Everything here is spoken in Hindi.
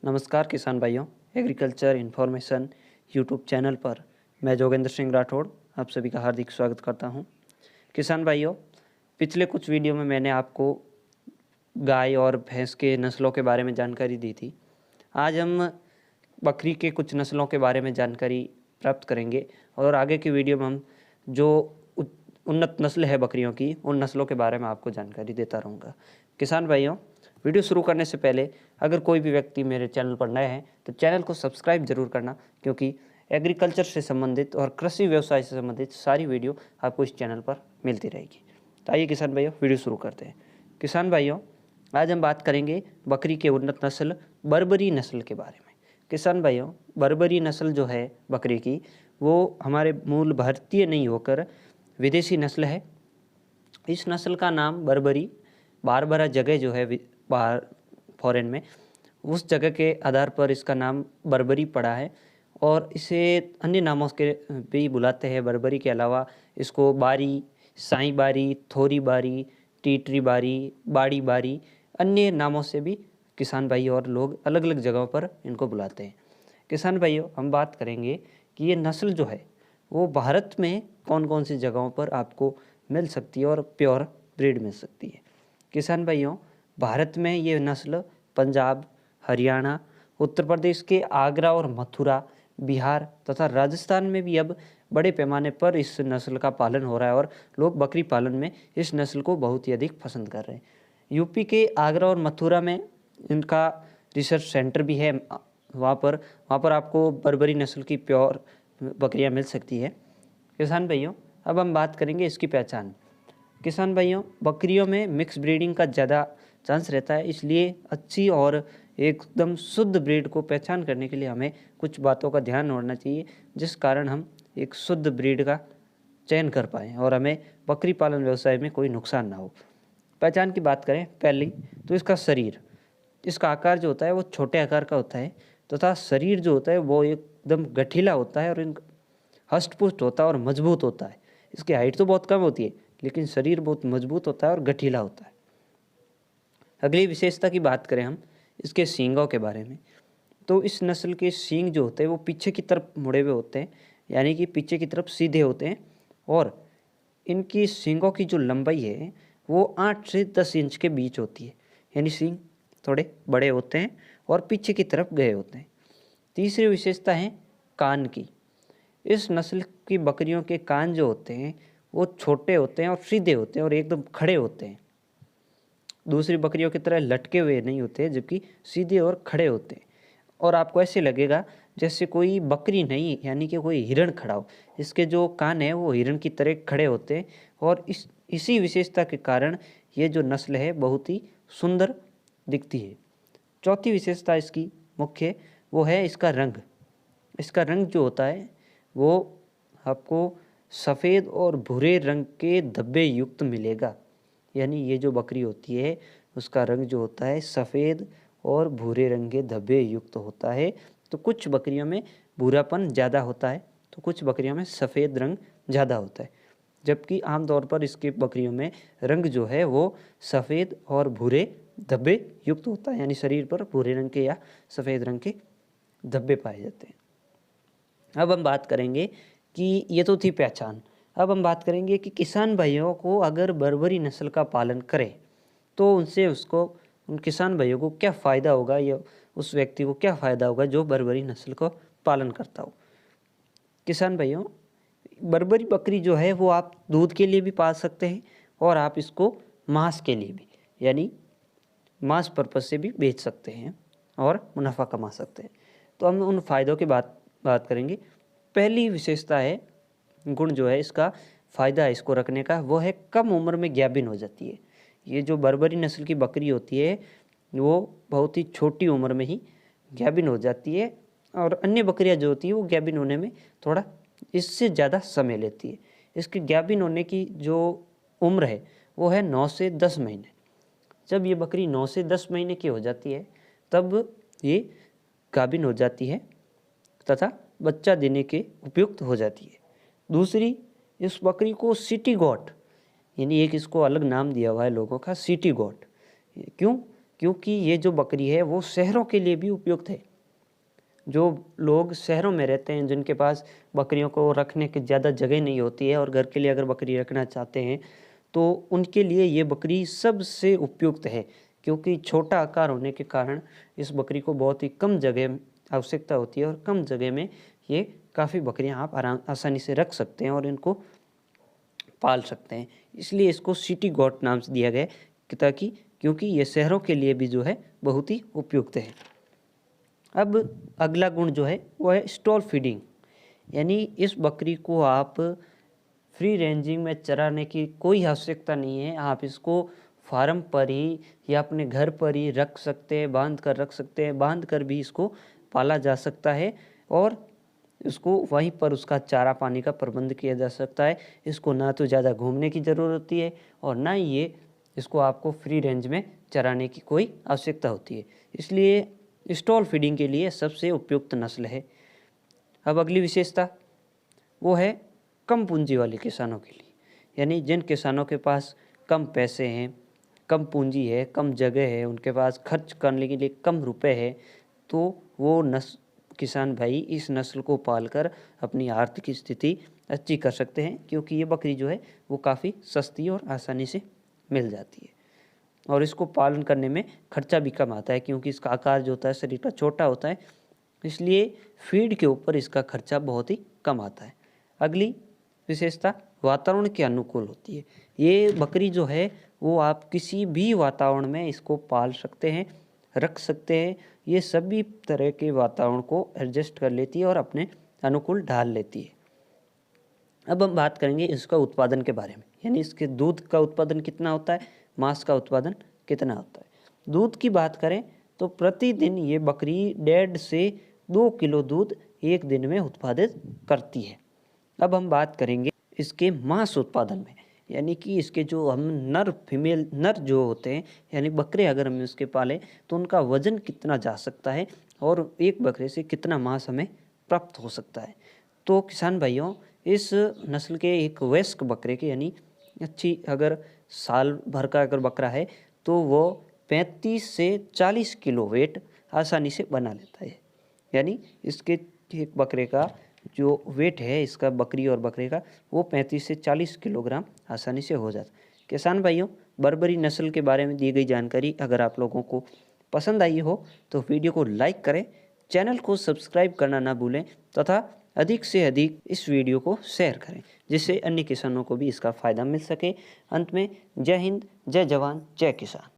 नमस्कार किसान भाइयों, एग्रीकल्चर इन्फॉर्मेशन यूट्यूब चैनल पर मैं जोगेंद्र सिंह राठौड़ आप सभी का हार्दिक स्वागत करता हूं। किसान भाइयों, पिछले कुछ वीडियो में मैंने आपको गाय और भैंस के नस्लों के बारे में जानकारी दी थी। आज हम बकरी के कुछ नस्लों के बारे में जानकारी प्राप्त करेंगे और आगे की वीडियो में हम जो उन्नत नस्ल है बकरियों की, उन नस्लों के बारे में आपको जानकारी देता रहूँगा। किसान भाइयों, वीडियो शुरू करने से पहले अगर कोई भी व्यक्ति मेरे चैनल पर नए हैं तो चैनल को सब्सक्राइब जरूर करना, क्योंकि एग्रीकल्चर से संबंधित और कृषि व्यवसाय से संबंधित सारी वीडियो आपको इस चैनल पर मिलती रहेगी। तो आइए किसान भाइयों, वीडियो शुरू करते हैं। किसान भाइयों, आज हम बात करेंगे बकरी के उन्नत नस्ल बर्बरी नस्ल के बारे में। किसान भाइयों, बर्बरी नस्ल जो है बकरी की, वो हमारे मूल भारतीय नहीं होकर विदेशी नस्ल है। इस नस्ल का नाम बर्बरी बारबरा जगह जो है बाहर फॉरेन में, उस जगह के आधार पर इसका नाम बर्बरी पड़ा है और इसे अन्य नामों के भी बुलाते हैं। बर्बरी के अलावा इसको बारी, साई बारी, थोरी बारी, टीटरी बारी, बाड़ी बारी, अन्य नामों से भी किसान भाई और लोग अलग अलग जगहों पर इनको बुलाते हैं। किसान भाइयों, हम बात करेंगे कि ये नस्ल जो है वो भारत में कौन कौन सी जगहों पर आपको मिल सकती है और प्योर ब्रीड मिल सकती है। किसान भाइयों, भारत में ये नस्ल पंजाब, हरियाणा, उत्तर प्रदेश के आगरा और मथुरा, बिहार तथा राजस्थान में भी अब बड़े पैमाने पर इस नस्ल का पालन हो रहा है और लोग बकरी पालन में इस नस्ल को बहुत ही अधिक पसंद कर रहे हैं। यूपी के आगरा और मथुरा में इनका रिसर्च सेंटर भी है। वहाँ पर आपको बर्बरी नस्ल की प्योर बकरियाँ मिल सकती है। किसान भाइयों, अब हम बात करेंगे इसकी पहचान। किसान भाइयों, बकरियों में मिक्स ब्रीडिंग का ज़्यादा चांस रहता है, इसलिए अच्छी और एकदम शुद्ध ब्रीड को पहचान करने के लिए हमें कुछ बातों का ध्यान रखना चाहिए, जिस कारण हम एक शुद्ध ब्रीड का चयन कर पाएँ और हमें बकरी पालन व्यवसाय में कोई नुकसान ना हो। पहचान की बात करें पहली, तो इसका शरीर, इसका आकार जो होता है वो छोटे आकार का होता है तथा शरीर जो होता है वो एकदम गठीला होता है और हष्ट-पुष्ट होता है और मजबूत होता है। इसकी हाइट तो बहुत कम होती है, लेकिन शरीर बहुत मजबूत होता है और गठीला होता है। अगली विशेषता की बात करें हम इसके सींगों के बारे में, तो इस नस्ल के सींग जो होते हैं वो पीछे की तरफ मुड़े हुए होते हैं, यानी कि पीछे की तरफ सीधे होते हैं और इनकी सींगों की जो लंबाई है वो 8 से 10 इंच के बीच होती है, यानी सींग थोड़े बड़े होते हैं और पीछे की तरफ गए होते हैं। तीसरी विशेषता है कान की। इस नस्ल की बकरियों के कान जो होते हैं वो छोटे होते हैं और सीधे होते हैं और एकदम खड़े होते हैं। दूसरी बकरियों की तरह लटके हुए नहीं होते, जबकि सीधे और खड़े होते हैं और आपको ऐसे लगेगा जैसे कोई बकरी नहीं, यानी कि कोई हिरण खड़ा हो। इसके जो कान है वो हिरण की तरह खड़े होते हैं और इसी विशेषता के कारण ये जो नस्ल है बहुत ही सुंदर दिखती है। चौथी विशेषता इसकी मुख्य वो है इसका रंग। इसका रंग जो होता है वो आपको सफ़ेद और भूरे रंग के धब्बे युक्त मिलेगा, यानी ये जो बकरी होती है उसका रंग जो होता है सफ़ेद और भूरे रंग के धब्बे युक्त होता है। तो कुछ बकरियों में भूरापन ज़्यादा होता है तो कुछ बकरियों में सफ़ेद रंग ज़्यादा होता है, जबकि आमतौर पर इसके बकरियों में रंग जो है वो सफ़ेद और भूरे धब्बे युक्त होता है, यानी शरीर पर भूरे रंग के या सफ़ेद रंग के धब्बे पाए जाते हैं। अब हम बात करेंगे कि ये तो थी पहचान। अब हम बात करेंगे कि किसान भाइयों को अगर बर्बरी नस्ल का पालन करें तो उन किसान भाइयों को क्या फ़ायदा होगा या उस व्यक्ति को क्या फ़ायदा होगा जो बर्बरी नस्ल को पालन करता हो। किसान भाइयों, बर्बरी बकरी जो है वो आप दूध के लिए भी पाल सकते हैं और आप इसको मांस के लिए भी, यानी मांस पर्पज से भी बेच सकते हैं और मुनाफा कमा सकते हैं। तो हम उन फ़ायदों की बात करेंगे। पहली विशेषता है, गुण जो है इसका, फ़ायदा है इसको रखने का, वो है कम उम्र में गाभिन हो जाती है। ये जो बर्बरी नस्ल की बकरी होती है वो बहुत ही छोटी उम्र में ही गाभिन हो जाती है और अन्य बकरियां जो होती है वो गाभिन होने में थोड़ा इससे ज़्यादा समय लेती है। इसकी गाभिन होने की जो उम्र है वो है 9 से 10 महीने। जब ये बकरी 9 से 10 महीने की हो जाती है तब ये गाभिन हो जाती है तथा बच्चा देने के उपयुक्त हो जाती है। दूसरी, इस बकरी को सिटी गोट, यानी एक इसको अलग नाम दिया हुआ है लोगों का, सिटी गोट। क्यों? क्योंकि ये जो बकरी है वो शहरों के लिए भी उपयुक्त है। जो लोग शहरों में रहते हैं, जिनके पास बकरियों को रखने की ज़्यादा जगह नहीं होती है और घर के लिए अगर बकरी रखना चाहते हैं तो उनके लिए ये बकरी सबसे उपयुक्त है, क्योंकि छोटा आकार होने के कारण इस बकरी को बहुत ही कम जगह आवश्यकता होती है और कम जगह में ये काफ़ी बकरियां आप आसानी से रख सकते हैं और इनको पाल सकते हैं। इसलिए इसको सिटी गॉट नाम से दिया गया ताकि क्योंकि ये शहरों के लिए भी जो है बहुत ही उपयुक्त है। अब अगला गुण जो है वो है स्टॉल फीडिंग, यानी इस बकरी को आप फ्री रेंजिंग में चराने की कोई आवश्यकता नहीं है। आप इसको फार्म पर ही या अपने घर पर ही रख सकते हैं, बांध कर रख सकते हैं, बांध कर भी इसको पाला जा सकता है और इसको वहीं पर उसका चारा पानी का प्रबंध किया जा सकता है। इसको ना तो ज़्यादा घूमने की ज़रूरत होती है और ना ही ये इसको आपको फ्री रेंज में चराने की कोई आवश्यकता होती है। इसलिए स्टॉल फीडिंग के लिए सबसे उपयुक्त नस्ल है। अब अगली विशेषता वो है कम पूंजी वाले किसानों के लिए, यानी जिन किसानों के पास कम पैसे हैं, कम पूंजी है, कम जगह है, उनके पास खर्च करने के लिए कम रुपए है, तो वो किसान भाई इस नस्ल को पालकर अपनी आर्थिक स्थिति अच्छी कर सकते हैं, क्योंकि ये बकरी जो है वो काफ़ी सस्ती और आसानी से मिल जाती है और इसको पालन करने में खर्चा भी कम आता है, क्योंकि इसका आकार जो होता है शरीर का छोटा होता है, इसलिए फीड के ऊपर इसका खर्चा बहुत ही कम आता है। अगली विशेषता वातावरण के अनुकूल होती है। ये बकरी जो है वो आप किसी भी वातावरण में इसको पाल सकते हैं, रख सकते हैं। ये सभी तरह के वातावरण को एडजस्ट कर लेती है और अपने अनुकूल ढाल लेती है। अब हम बात करेंगे इसका उत्पादन के बारे में, यानी इसके दूध का उत्पादन कितना होता है, मांस का उत्पादन कितना होता है। दूध की बात करें तो प्रतिदिन ये बकरी 1.5 से 2 किलो दूध एक दिन में उत्पादित करती है। अब हम बात करेंगे इसके मांस उत्पादन में, यानी कि इसके जो हम नर जो होते हैं, यानी बकरे अगर हम इसके पालें तो उनका वजन कितना जा सकता है और एक बकरे से कितना मांस हमें प्राप्त हो सकता है। तो किसान भाइयों, इस नस्ल के एक वयस्क बकरे के, यानी अच्छी अगर साल भर का अगर बकरा है तो वो 35 से 40 किलो वेट आसानी से बना लेता है। यानी इसके एक बकरे का जो वेट है, इसका बकरी और बकरे का, वो 35 से 40 किलोग्राम आसानी से हो जाता है। किसान भाइयों, बर्बरी नस्ल के बारे में दी गई जानकारी अगर आप लोगों को पसंद आई हो तो वीडियो को लाइक करें, चैनल को सब्सक्राइब करना ना भूलें तथा अधिक से अधिक इस वीडियो को शेयर करें, जिससे अन्य किसानों को भी इसका फ़ायदा मिल सके। अंत में जय हिंद, जय जवान, जय किसान।